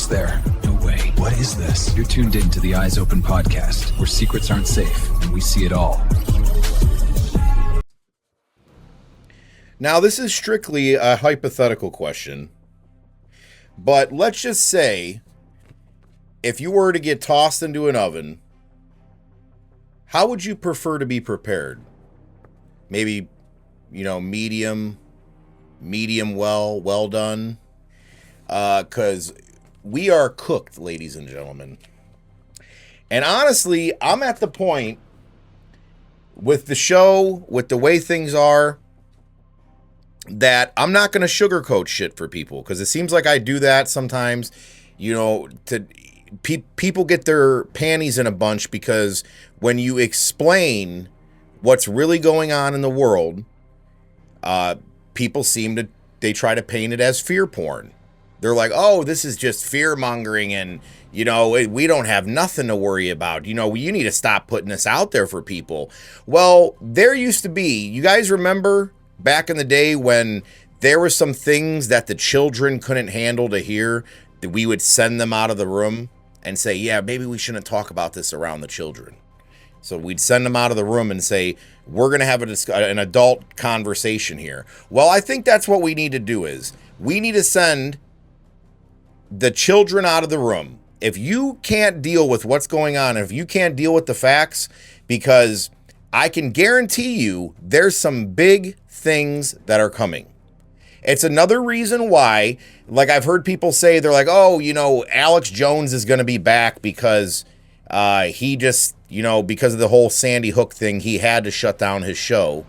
almost there. No way. What is this? You're tuned in to the Eyes Open podcast, where secrets aren't safe and we see it all. Now, this is strictly a hypothetical question, but let's just say if you were to get tossed into an oven, how would you prefer to be prepared? Maybe, medium well done. Because we are cooked, ladies and gentlemen. And honestly, I'm at the point with the show, with the way things are, that I'm not going to sugarcoat shit for people. Because it seems like I do that sometimes, people get their panties in a bunch because when you explain what's really going on in the world, people they try to paint it as fear porn. They're like, oh, this is just fear mongering and, we don't have nothing to worry about. You need to stop putting this out there for people. Well, there used to be, you guys remember back in the day when there were some things that the children couldn't handle to hear, that we would send them out of the room and say, yeah, maybe we shouldn't talk about this around the children. So we'd send them out of the room and say, we're going to have an adult conversation here. Well, I think that's what we need to do is we need to send the children out of the room. If you can't deal with what's going on, if you can't deal with the facts, because I can guarantee you there's some big things that are coming. It's another reason why, like I've heard people say, they're like, oh, Alex Jones is going to be back because he just, because of the whole Sandy Hook thing, he had to shut down his show.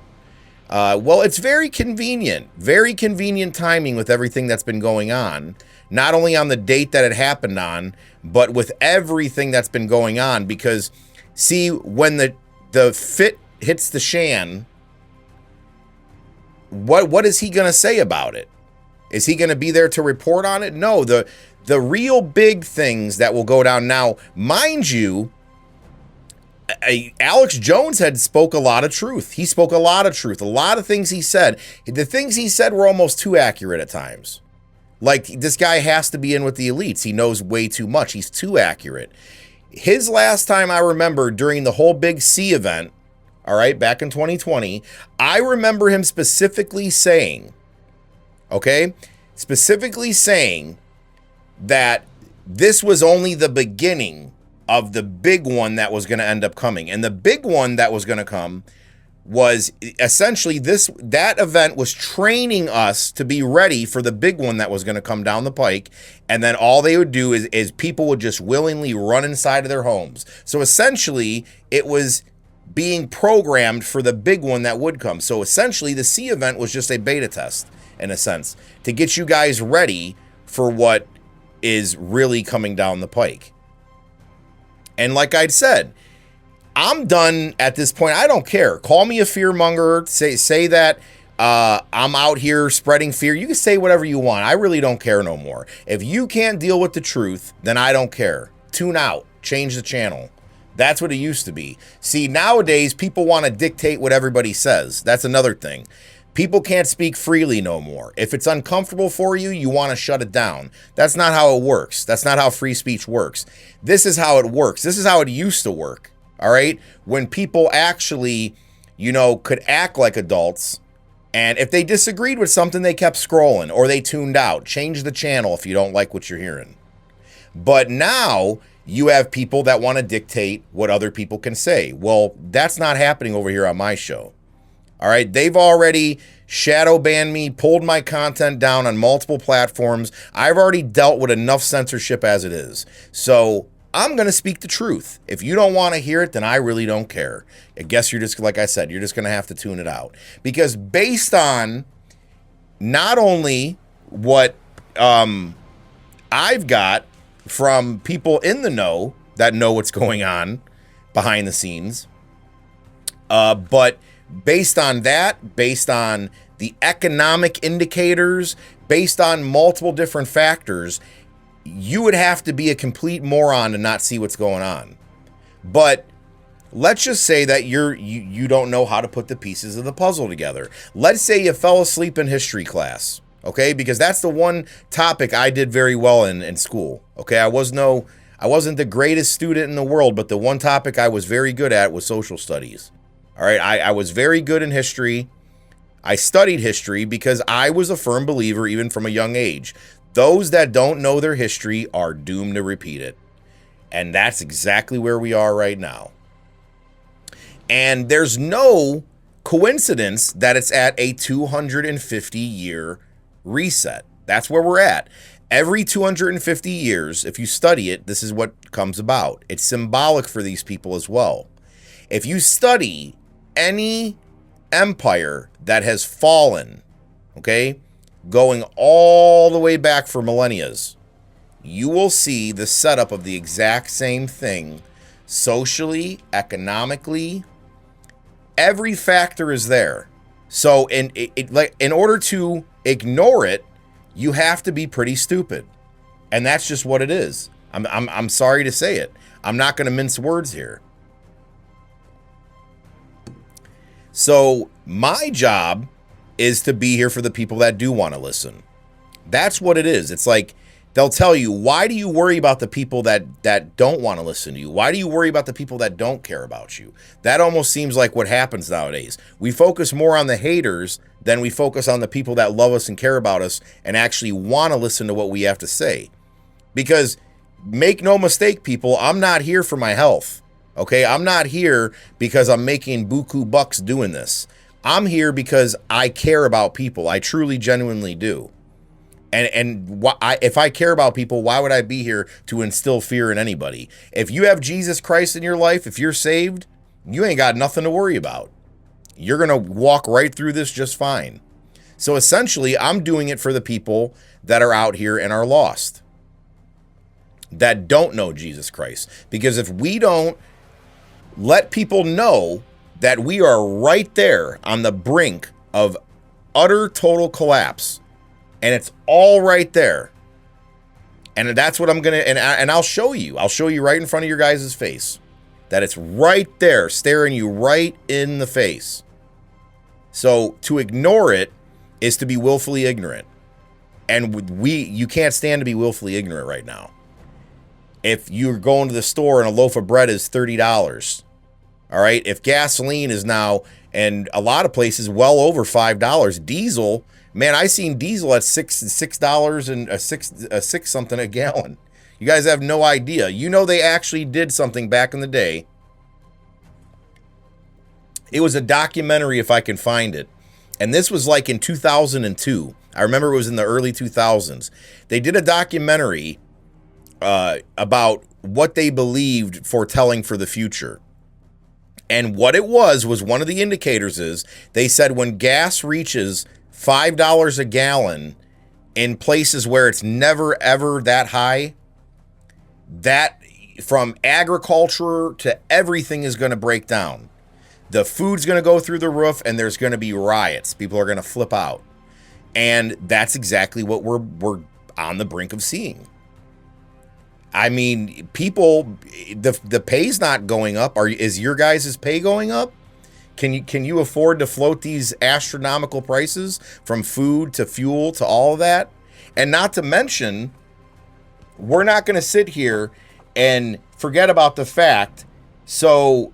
Well, it's very convenient timing with everything that's been going on. Not only on the date that it happened on, but with everything that's been going on. Because, see, when the fit hits the shan, what is he going to say about it? Is he going to be there to report on it? No, the real big things that will go down now, mind you, Alex Jones had spoke a lot of truth. He spoke a lot of truth. A lot of things he said. The things he said were almost too accurate at times. Like, this guy has to be in with the elites. He knows way too much. He's too accurate. His last time I remember during the whole Big C event, all right, back in 2020, I remember him specifically saying that this was only the beginning of the big one that was going to end up coming. And the big one that was going to come was essentially that event was training us to be ready for the big one that was going to come down the pike. And then all they would do is people would just willingly run inside of their homes. So essentially it was being programmed for the big one that would come. So essentially the C event was just a beta test in a sense to get you guys ready for what is really coming down the pike. And like I'd said, I'm done at this point. I don't care. Call me a fearmonger. Say that I'm out here spreading fear. You can say whatever you want. I really don't care no more. If you can't deal with the truth, then I don't care. Tune out. Change the channel. That's what it used to be. See, nowadays, people want to dictate what everybody says. That's another thing. People can't speak freely no more. If it's uncomfortable for you, you want to shut it down. That's not how it works. That's not how free speech works. This is how it works. This is how it used to work. All right? When people actually, could act like adults, and if they disagreed with something, they kept scrolling or they tuned out. Change the channel if you don't like what you're hearing. But now you have people that want to dictate what other people can say. Well, that's not happening over here on my show. All right, they've already shadow banned me, pulled my content down on multiple platforms. I've already dealt with enough censorship as it is. So I'm going to speak the truth. If you don't want to hear it, then I really don't care. I guess you're just, like I said, you're just going to have to tune it out. Because based on not only what I've got from people in the know that know what's going on behind the scenes, but based on that, based on the economic indicators, based on multiple different factors, you would have to be a complete moron to not see what's going on. But let's just say that you don't know how to put the pieces of the puzzle together. Let's say you fell asleep in history class, okay? Because that's the one topic I did very well in school, okay? I wasn't the greatest student in the world, but the one topic I was very good at was social studies. All right, I was very good in history. I studied history because I was a firm believer, even from a young age. Those that don't know their history are doomed to repeat it. And that's exactly where we are right now. And there's no coincidence that it's at a 250-year reset. That's where we're at. Every 250 years, if you study it, this is what comes about. It's symbolic for these people as well. If you study any empire that has fallen, okay, going all the way back for millennia, you will see the setup of the exact same thing socially, economically. Every factor is there. So in order to ignore it, you have to be pretty stupid. And that's just what it is. I'm sorry to say it. I'm not going to mince words here. So my job is to be here for the people that do want to listen. That's what it is. It's like they'll tell you, why do you worry about the people that don't want to listen to you? Why do you worry about the people that don't care about you? That almost seems like what happens nowadays. We focus more on the haters than we focus on the people that love us and care about us and actually want to listen to what we have to say. Because make no mistake, people, I'm not here for my health. Okay, I'm not here because I'm making buku bucks doing this. I'm here because I care about people. I truly, genuinely do. And if I care about people, why would I be here to instill fear in anybody? If you have Jesus Christ in your life, if you're saved, you ain't got nothing to worry about. You're going to walk right through this just fine. So essentially, I'm doing it for the people that are out here and are lost, that don't know Jesus Christ. Because if we don't let people know that we are right there on the brink of utter total collapse, and it's all right there, and that's what I'm gonna, and I'll show you right in front of your guys' face that it's right there, staring you right in the face. So to ignore it is to be willfully ignorant, and you can't stand to be willfully ignorant right now. If you're going to the store and a loaf of bread is $30, all right, if gasoline is now, and a lot of places, well over $5, diesel, man, I seen diesel at $6 and six something a gallon. You guys have no idea. You know, they actually did something back in the day. It was a documentary, if I can find it, and this was like in 2002. I remember it was in the early 2000s. They did a documentary about what they believed foretelling for the future. And what it was one of the indicators is they said when gas reaches $5 a gallon in places where it's never ever that high, that from agriculture to everything is going to break down. The food's going to go through the roof and there's going to be riots. People are going to flip out. And that's exactly what we're on the brink of seeing. I mean, people, the pay's not going up. Is your guys' pay going up? Can you afford to float these astronomical prices from food to fuel to all of that? And not to mention, we're not going to sit here and forget about the fact. So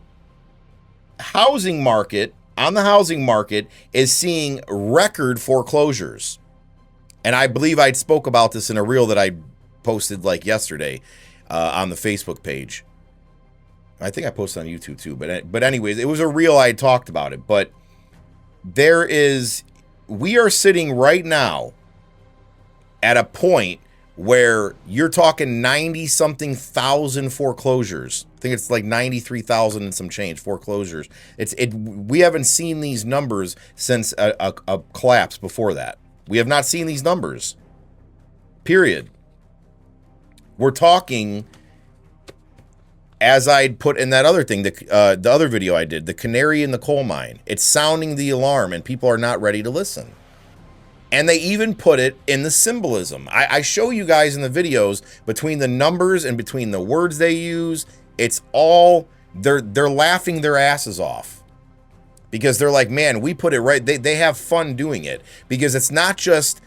housing market, on the housing market, is seeing record foreclosures. And I believe I spoke about this in a reel that I posted like yesterday on the Facebook page. I think I posted on YouTube too, but anyways, it was a reel I had talked about it. But we are sitting right now at a point where you're talking 90-something thousand foreclosures. I think it's like 93,000 and some change foreclosures. We haven't seen these numbers since a collapse before that. We have not seen these numbers. Period. We're talking, as I'd put in that other thing, the other video I did, the canary in the coal mine. It's sounding the alarm, and people are not ready to listen. And they even put it in the symbolism. I show you guys in the videos between the numbers and between the words they use. It's all, they're laughing their asses off. Because they're like, man, we put it right. They have fun doing it. Because it's not just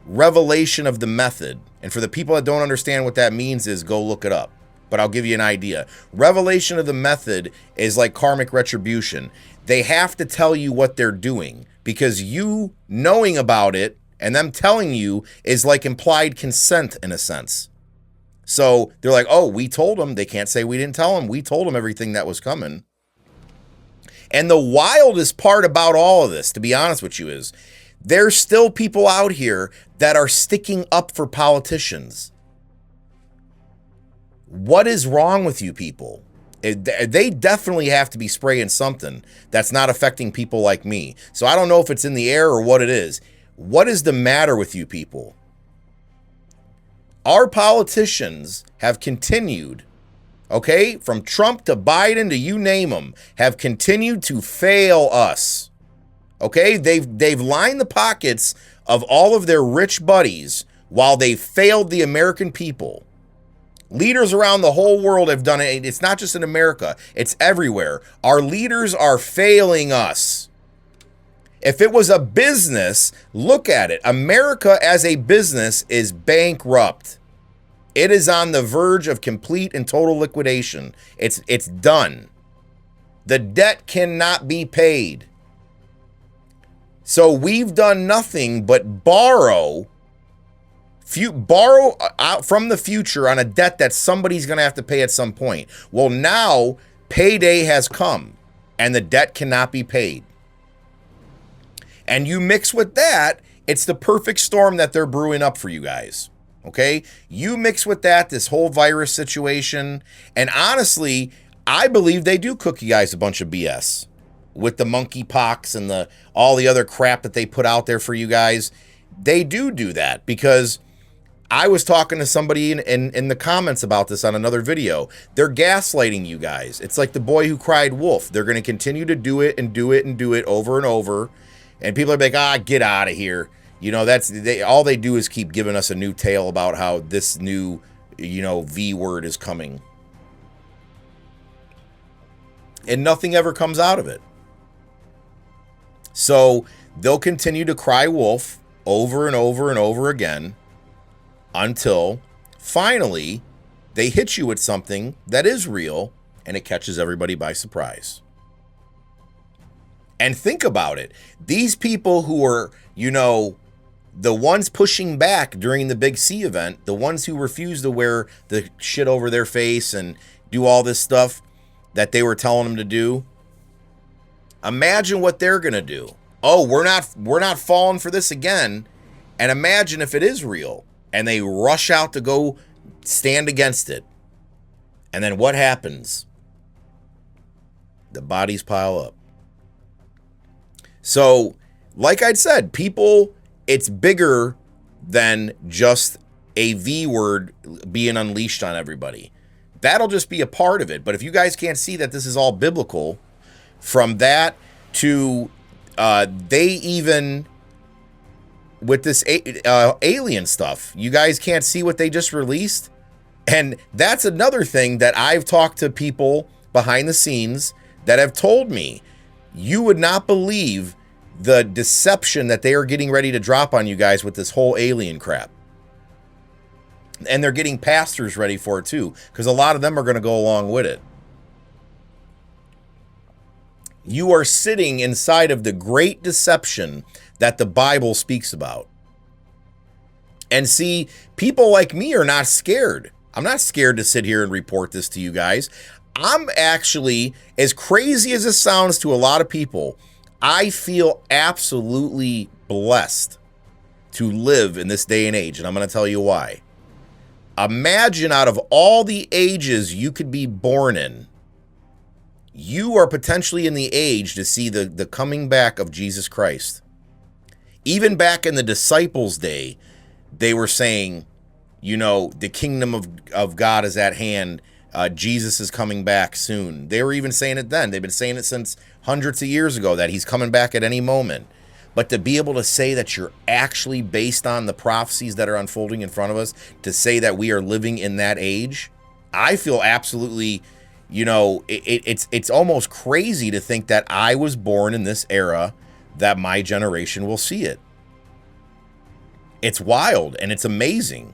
revelation of the method. And for the people that don't understand what that means is go look it up. But I'll give you an idea. Revelation of the method is like karmic retribution. They have to tell you what they're doing because you knowing about it and them telling you is like implied consent in a sense. So they're like, oh, we told them. They can't say we didn't tell them. We told them everything that was coming. And the wildest part about all of this, to be honest with you, is there's still people out here that are sticking up for politicians. What is wrong with you people? They definitely have to be spraying something that's not affecting people like me. So I don't know if it's in the air or what it is. What is the matter with you people? Our politicians have continued, okay, from Trump to Biden to you name them, have continued to fail us. Okay, they've lined the pockets of all of their rich buddies while they failed the American people. Leaders around the whole world have done it. It's not just in America, it's everywhere. Our leaders are failing us. If it was a business, look at it. America as a business is bankrupt. It is on the verge of complete and total liquidation. It's done. The debt cannot be paid. So we've done nothing but borrow out from the future on a debt that somebody's going to have to pay at some point. Well, now payday has come and the debt cannot be paid. And you mix with that, it's the perfect storm that they're brewing up for you guys. Okay? You mix with that, this whole virus situation. And honestly, I believe they do cook you guys a bunch of BS with the monkeypox and all the other crap that they put out there for you guys. They do that because I was talking to somebody in the comments about this on another video. They're gaslighting you guys. It's like the boy who cried wolf. They're going to continue to do it and do it and do it over and over. And people are like, get out of here. You know, all they do is keep giving us a new tale about how this new, V word is coming. And nothing ever comes out of it. So they'll continue to cry wolf over and over and over again until finally they hit you with something that is real and it catches everybody by surprise. And think about it. These people who are, the ones pushing back during the Big C event, the ones who refused to wear the shit over their face and do all this stuff that they were telling them to do, imagine what they're going to do. Oh, we're not falling for this again. And imagine if it is real and they rush out to go stand against it. And then what happens? The bodies pile up. So, like I said, people, it's bigger than just a V word being unleashed on everybody. That'll just be a part of it. But if you guys can't see that this is all biblical, from that to they even, with this alien stuff, you guys can't see what they just released? And that's another thing that I've talked to people behind the scenes that have told me. You would not believe the deception that they are getting ready to drop on you guys with this whole alien crap. And they're getting pastors ready for it too, because a lot of them are going to go along with it. You are sitting inside of the great deception that the Bible speaks about. And see, people like me are not scared. I'm not scared to sit here and report this to you guys. I'm actually, as crazy as this sounds to a lot of people, I feel absolutely blessed to live in this day and age. And I'm going to tell you why. Imagine out of all the ages you could be born in, you are potentially in the age to see the coming back of Jesus Christ. Even back in the disciples' day, they were saying, the kingdom of God is at hand. Jesus is coming back soon. They were even saying it then. They've been saying it since hundreds of years ago that he's coming back at any moment. But to be able to say that you're actually based on the prophecies that are unfolding in front of us, to say that we are living in that age, I feel absolutely, it's almost crazy to think that I was born in this era, that my generation will see it. It's wild and it's amazing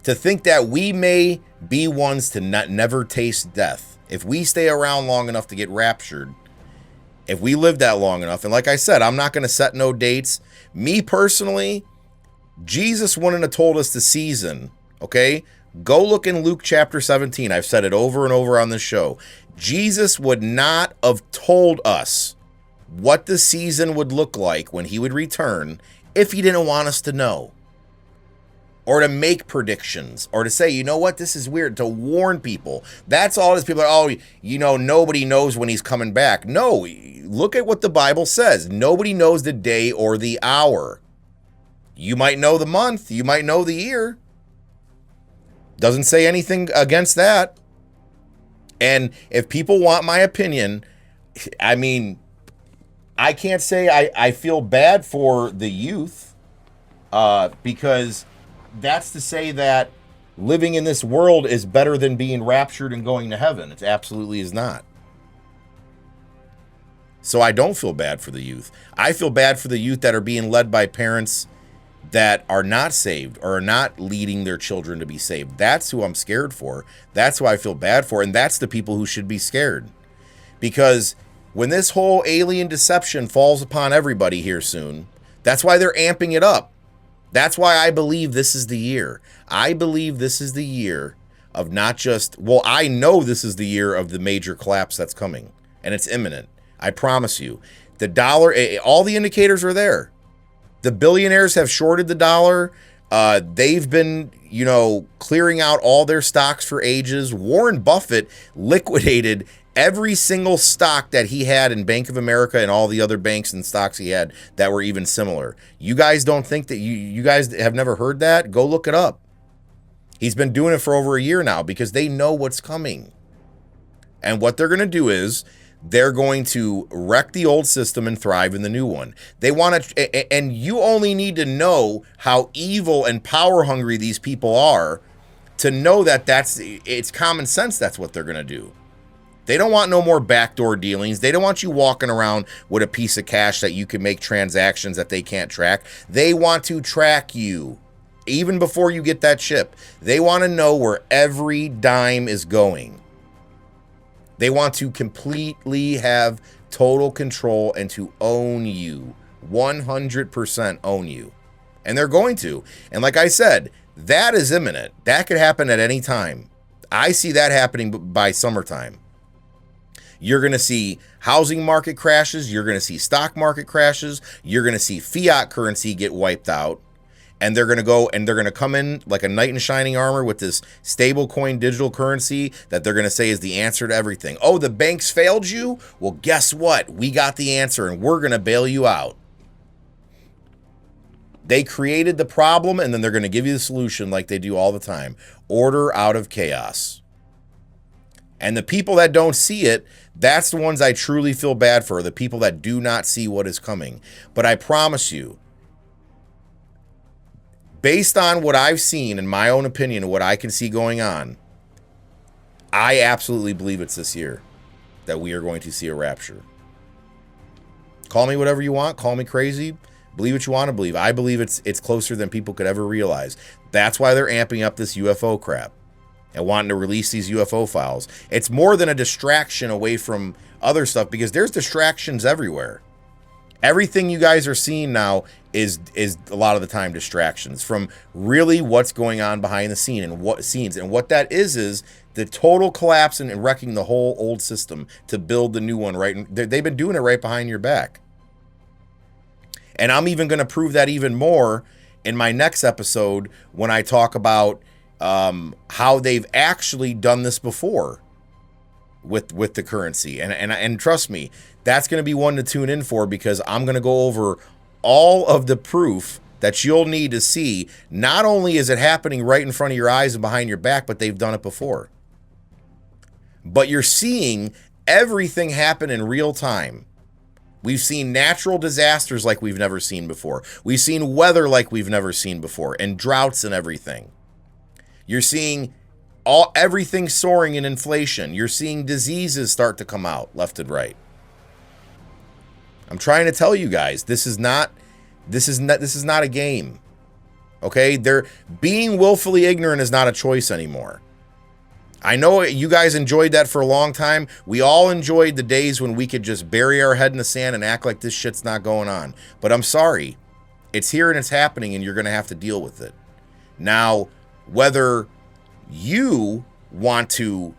to think that we may be ones to never taste death. If we stay around long enough to get raptured, if we live that long enough, and like I said, I'm not going to set no dates. Me personally, Jesus wouldn't have told us the season, okay? Go look in Luke chapter 17. I've said it over and over on this show. Jesus would not have told us what the season would look like when he would return if he didn't want us to know, or to make predictions, or to say, you know what, this is weird, to warn people. That's all these people are, oh, you know, nobody knows when he's coming back. No, look at what the Bible says. Nobody knows the day or the hour. You might know the month, you might know the year. Doesn't say anything against that. And if people want my opinion, I mean, I can't say I feel bad for the youth, because that's to say that living in this world is better than being raptured and going to heaven. It absolutely is not. So I don't feel bad for the youth. I feel bad for the youth that are being led by parents that are not saved or are not leading their children to be saved. That's who I'm scared for. That's who I feel bad for. And that's the people who should be scared. Because when this whole alien deception falls upon everybody here soon, that's why they're amping it up. That's why I believe this is the year. I believe this is the year of not just, well, I know this is the year of the major collapse that's coming. And it's imminent. I promise you. The dollar, all the indicators are there. The billionaires have shorted the dollar. They've been, you know, clearing out all their stocks for ages. Warren Buffett liquidated every single stock that he had in Bank of America and all the other banks and stocks he had that were even similar. You guys don't think that you guys have never heard that? Go look it up. He's been doing it for over a year now because they know what's coming. And what they're going to do is they're going to wreck the old system and thrive in the new one. They want to, and you only need to know how evil and power hungry these people are to know that it's common sense. That's what they're going to do. They don't want no more backdoor dealings. They don't want you walking around with a piece of cash that you can make transactions that they can't track. They want to track you even before you get that chip. They want to know where every dime is going. They want to completely have total control and to own you. 100% own you. And they're going to. And like I said, that is imminent. That could happen at any time. I see that happening by summertime. You're going to see housing market crashes. You're going to see stock market crashes. You're going to see fiat currency get wiped out. And they're going to go and they're going to come in like a knight in shining armor with this stable coin digital currency that they're going to say is the answer to everything. Oh, the banks failed you? Well, guess what? We got the answer and we're going to bail you out. They created the problem and then they're going to give you the solution like they do all the time. Order out of chaos. And the people that don't see it, that's the ones I truly feel bad for. The people that do not see what is coming. But I promise you, based on what I've seen, in my own opinion, and what I can see going on, I absolutely believe it's this year that we are going to see a rapture. Call me whatever you want. Call me crazy. Believe what you want to believe. I believe it's closer than people could ever realize. That's why they're amping up this UFO crap and wanting to release these UFO files. It's more than a distraction away from other stuff because there's distractions everywhere. Everything you guys are seeing now is a lot of the time distractions from really what's going on behind the scene and what that is the total collapse and wrecking the whole old system to build the new one. Right, they've been doing it right behind your back, and I'm even going to prove that even more in my next episode when I talk about how they've actually done this before with the currency, and trust me, that's going to be one to tune in for because I'm going to go over all of the proof that you'll need to see. Not only is it happening right in front of your eyes and behind your back, but they've done it before. But you're seeing everything happen in real time. We've seen natural disasters like we've never seen before. We've seen weather like we've never seen before, and droughts and everything. You're seeing everything soaring in inflation. You're seeing diseases start to come out left and right. I'm trying to tell you guys, this is not a game. Okay? Being willfully ignorant is not a choice anymore. I know you guys enjoyed that for a long time. We all enjoyed the days when we could just bury our head in the sand and act like this shit's not going on. But I'm sorry. It's here and it's happening, and you're going to have to deal with it. Now, whether you want to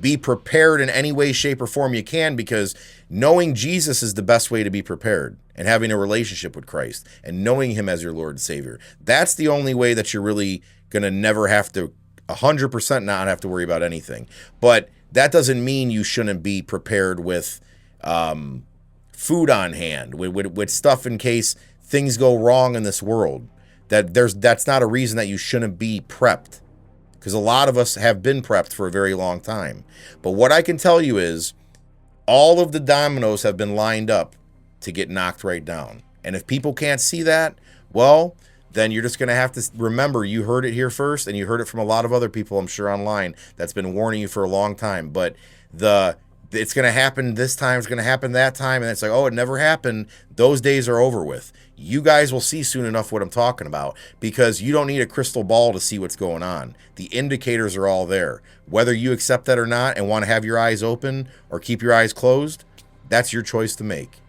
be prepared in any way, shape, or form you can, because knowing Jesus is the best way to be prepared, and having a relationship with Christ and knowing him as your Lord and Savior. That's the only way that you're really going to never have to 100% not have to worry about anything. But that doesn't mean you shouldn't be prepared with food on hand, with stuff in case things go wrong in this world. That's not a reason that you shouldn't be prepped, because a lot of us have been prepped for a very long time. But what I can tell you is all of the dominoes have been lined up to get knocked right down. And if people can't see that, well, then you're just going to have to remember you heard it here first, and you heard it from a lot of other people, I'm sure, online that's been warning you for a long time. But it's going to happen this time, it's going to happen that time, and it's like, oh, it never happened. Those days are over with. You guys will see soon enough what I'm talking about, because you don't need a crystal ball to see what's going on. The indicators are all there. Whether you accept that or not and want to have your eyes open or keep your eyes closed, that's your choice to make.